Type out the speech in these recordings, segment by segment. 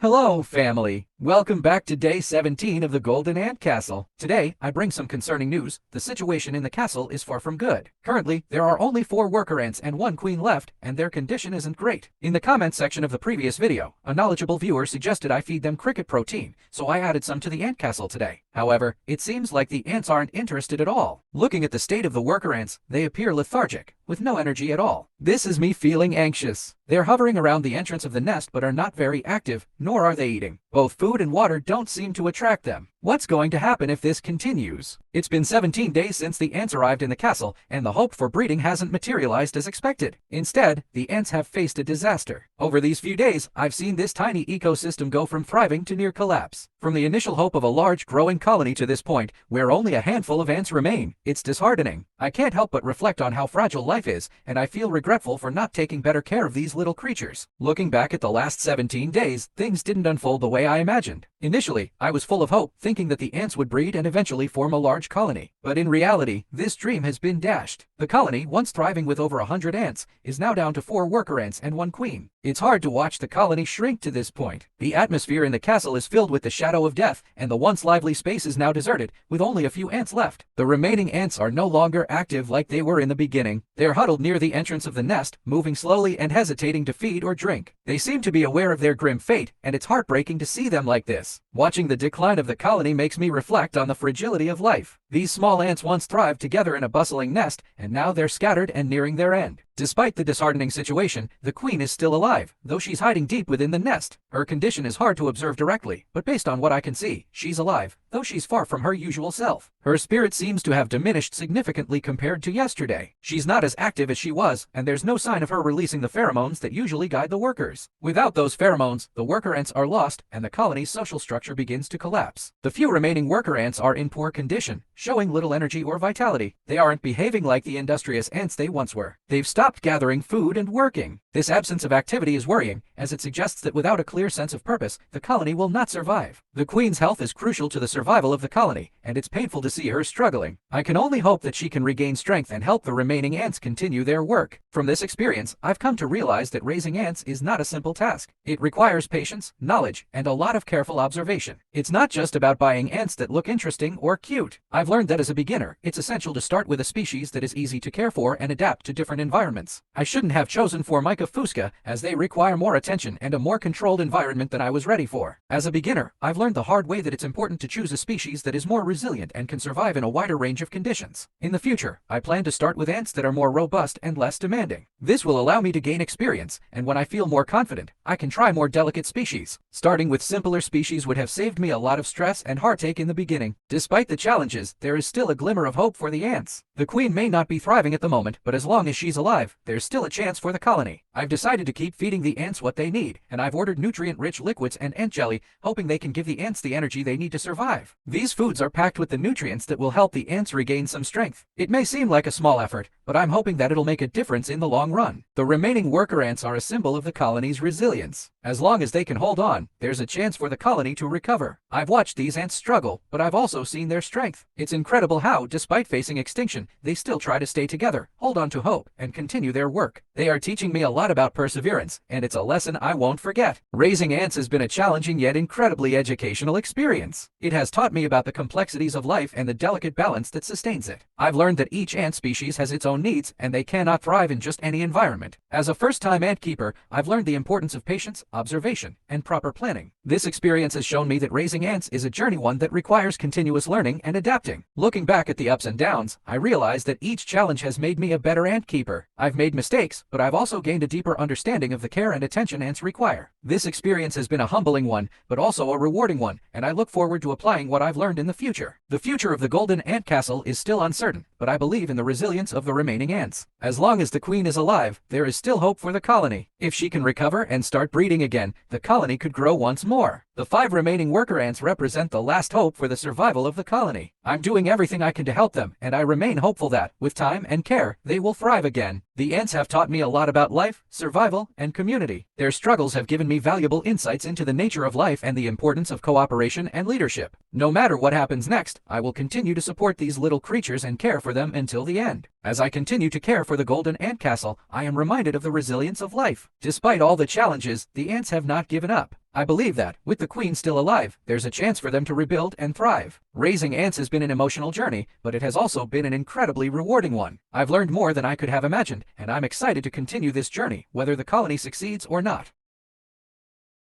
Hello, family! Welcome back to day 17 of the Golden Ant Castle. Today, I bring some concerning news. The situation in the castle is far from good. Currently, there are only 4 worker ants and 1 queen left, and their condition isn't great. In the comments section of the previous video, a knowledgeable viewer suggested I feed them cricket protein, so I added some to the ant castle today. However, it seems like the ants aren't interested at all. Looking at the state of the worker ants, they appear lethargic, with no energy at all. This is me feeling anxious. They're hovering around the entrance of the nest but are not very active, nor are they eating. Both food and water don't seem to attract them. What's going to happen if this continues? It's been 17 days since the ants arrived in the castle, and the hope for breeding hasn't materialized as expected. Instead, the ants have faced a disaster. Over these few days, I've seen this tiny ecosystem go from thriving to near collapse. From the initial hope of a large, growing colony to this point, where only a handful of ants remain, it's disheartening. I can't help but reflect on how fragile life is, and I feel regretful for not taking better care of these little creatures. Looking back at the last 17 days, things didn't unfold the way I imagined. Initially, I was full of hope, thinking that the ants would breed and eventually form a large colony. But in reality, this dream has been dashed. The colony, once thriving with over 100 ants, is now down to 4 worker ants and 1 queen. It's hard to watch the colony shrink to this point. The atmosphere in the castle is filled with the shadow of death, and the once lively space is now deserted, with only a few ants left. The remaining ants are no longer active like they were in the beginning. They're huddled near the entrance of the nest, moving slowly and hesitating to feed or drink. They seem to be aware of their grim fate, and it's heartbreaking to see them like this. Watching the decline of the colony makes me reflect on the fragility of life. These small ants once thrived together in a bustling nest, and now they're scattered and nearing their end. Despite the disheartening situation, the queen is still alive, though she's hiding deep within the nest. Her condition is hard to observe directly, but based on what I can see, she's alive, though she's far from her usual self. Her spirit seems to have diminished significantly compared to yesterday. She's not as active as she was, and there's no sign of her releasing the pheromones that usually guide the workers. Without those pheromones, the worker ants are lost, and the colony's social structure begins to collapse. The few remaining worker ants are in poor condition, showing little energy or vitality. They aren't behaving like the industrious ants they once were. They've stopped gathering food and working. This absence of activity is worrying, as it suggests that without a clear sense of purpose, the colony will not survive. The queen's health is crucial to the survival of the colony, and it's painful to see her struggling. I can only hope that she can regain strength and help the remaining ants continue their work. From this experience, I've come to realize that raising ants is not a simple task. It requires patience, knowledge, and a lot of careful observation. It's not just about buying ants that look interesting or cute. I've learned that as a beginner, it's essential to start with a species that is easy to care for and adapt to different environments. I shouldn't have chosen Formica fusca, as they require more attention and a more controlled environment than I was ready for. As a beginner, I've learned the hard way that it's important to choose a species that is more resilient and can survive in a wider range of conditions. In the future, I plan to start with ants that are more robust and less demanding. This will allow me to gain experience, and when I feel more confident, I can try more delicate species. Starting with simpler species would have saved me a lot of stress and heartache in the beginning. Despite the challenges, there is still a glimmer of hope for the ants. The queen may not be thriving at the moment, but as long as she's alive, there's still a chance for the colony. I've decided to keep feeding the ants what they need, and I've ordered nutrient-rich liquids and ant jelly, hoping they can give the ants the energy they need to survive. These foods are packed with the nutrients that will help the ants regain some strength. It may seem like a small effort, but I'm hoping that it'll make a difference in the long run. The remaining worker ants are a symbol of the colony's resilience. As long as they can hold on, there's a chance for the colony to recover. I've watched these ants struggle, but I've also seen their strength. It's incredible how, despite facing extinction, they still try to stay together, hold on to hope, and continue their work. They are teaching me a lot about perseverance, and it's a lesson I won't forget. Raising ants has been a challenging yet incredibly educational experience. It has taught me about the complexities of life and the delicate balance that sustains it. I've learned that each ant species has its own needs, and they cannot thrive in just any environment. As a first-time ant keeper, I've learned the importance of patience, observation, and proper planning. This experience has shown me that raising ants is a journey, one that requires continuous learning and adapting. Looking back at the ups and downs, I realize that each challenge has made me a better ant keeper. I've made mistakes, but I've also gained a deeper understanding of the care and attention ants require. This experience has been a humbling one, but also a rewarding one, and I look forward to applying what I've learned in the future. The future of the Golden Ant Castle is still uncertain, but I believe in the resilience of the remaining ants. As long as the queen is alive, there is still hope for the colony. If she can recover and start breeding again, the colony could grow once more. The 5 remaining worker ants represent the last hope for the survival of the colony. I'm doing everything I can to help them, and I remain hopeful that, with time and care, they will thrive again. The ants have taught me a lot about life, survival, and community. Their struggles have given me valuable insights into the nature of life and the importance of cooperation and leadership. No matter what happens next, I will continue to support these little creatures and care for them until the end. As I continue to care for the Golden Ant Castle, I am reminded of the resilience of life. Despite all the challenges, the ants have not given up. I believe that, with the queen still alive, there's a chance for them to rebuild and thrive. Raising ants has been an emotional journey, but it has also been an incredibly rewarding one. I've learned more than I could have imagined, and I'm excited to continue this journey, whether the colony succeeds or not.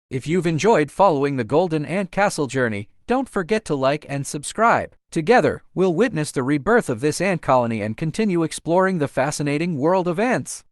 If you've enjoyed following the Golden Ant Castle journey, don't forget to like and subscribe. Together, we'll witness the rebirth of this ant colony and continue exploring the fascinating world of ants.